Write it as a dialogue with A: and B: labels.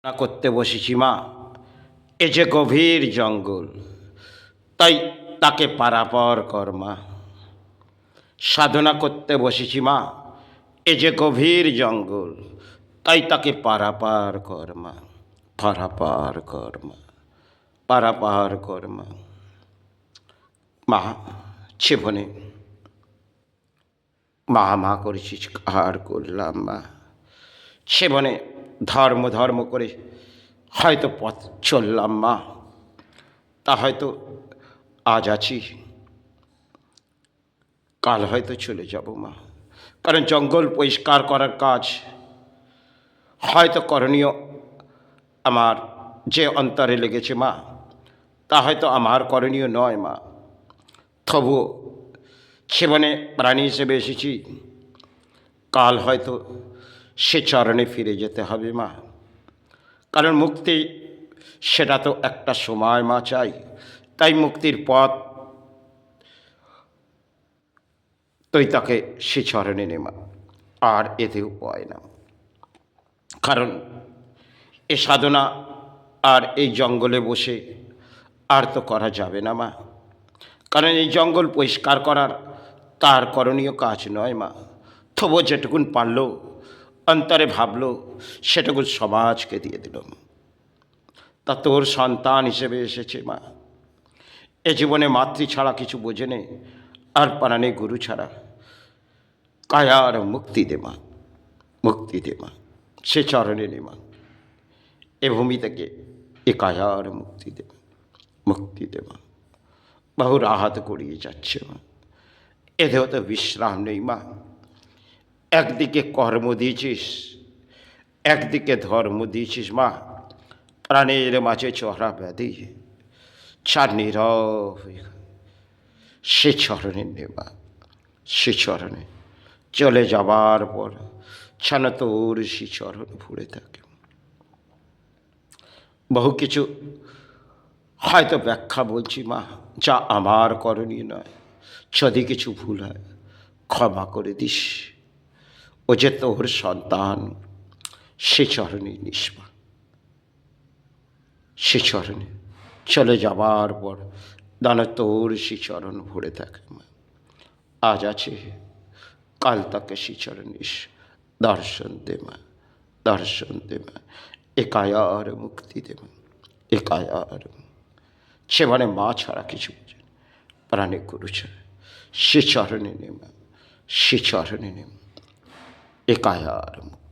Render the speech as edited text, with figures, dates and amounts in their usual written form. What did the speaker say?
A: না করতে বসেছি মা, এ যে গভীর জঙ্গল, তাই তাকে পারাপার কর মা। সাধনা করতে বসেছি মা, এ যে গভীর জঙ্গল, তাই তাকে পারাপার কর মা। পারাপার কর মা, পারাপার কর মা। মা জীবনে মা মা করেছিস, আর করলাম মা। জীবনে ধর্ম ধর্ম করে হয়তো পথ চললাম মা, তা হয়তো আজ আছি, কাল হয়তো চলে যাব মা। কারণ জঙ্গল পরিষ্কার করার কাজ হয়তো করণীয় আমার যে অন্তরে লেগেছে মা, তা হয়তো আমার করণীয় নয় মা। তবুও জীবনে প্রাণী হিসেবে এসেছি, কাল হয়তো সে চরণে ফিরে যেতে হবে মা। কারণ মুক্তি সেটা তো একটা সময় মা চাই। তাই মুক্তির পথ তুই তাকে সে চরণে নেমা, আর এতে উপায় না। কারণ এ সাধনা আর এই জঙ্গলে বসে আর তো করা যাবে না মা। কারণ এই জঙ্গল পরিষ্কার করার তার করণীয় কাজ নয় মা। তবুও যেটুকুন পারল অন্তরে ভাবল, সেটুকুন সমাজকে দিয়ে দিল। তা তোর সন্তান হিসেবে এসেছে মা। এ জীবনে মাতৃ ছাড়া কিছু বোঝে নে, আর প্রাণে গুরু ছাড়া। কায়ার মুক্তি দে মা, মুক্তি দে মা, সে চরণে নে মা। এ ভূমি থেকে এ কায়ার মুক্তি দে, মুক্তি দে মা। বহু রাহাত করিয়ে যাচ্ছে মা, এদেও তো বিশ্রাম নেই মা। একদিকে কর্ম দিয়েছিস, একদিকে ধর্ম দিয়েছিস মা। প্রাণের মাঝে চড়া ব্যাধি, চার নীরব সে চরণে নেবা, সে চরণে চলে যাবার পর যেন তোর সে চরণ ভরে থাকে। বহু কিছু হয়তো ব্যাখ্যা বলছি মা, যা আমার করণীয় নয়। যদি কিছু ভুল হয় ক্ষমা করে দিস। ও যে তোর সন্তান, সে চরণে নিষ্মা, সে চরণে চলে যাবার পর দান তোর সে চরণ ভরে থাকে মা। আজ আছে, কাল তাকে সে চরণিস দর্শন দে মা, দর্শন দে মা। এ কায়ার মুক্তি দে মা, এ কায়ার। সে মানে মা ছাড়া কিছু বোঝে না, প্রাণে গুরু ছাড়া। সে চরণে নে মা, সে চরণে নে মা, এ কায়ার মুক্তি।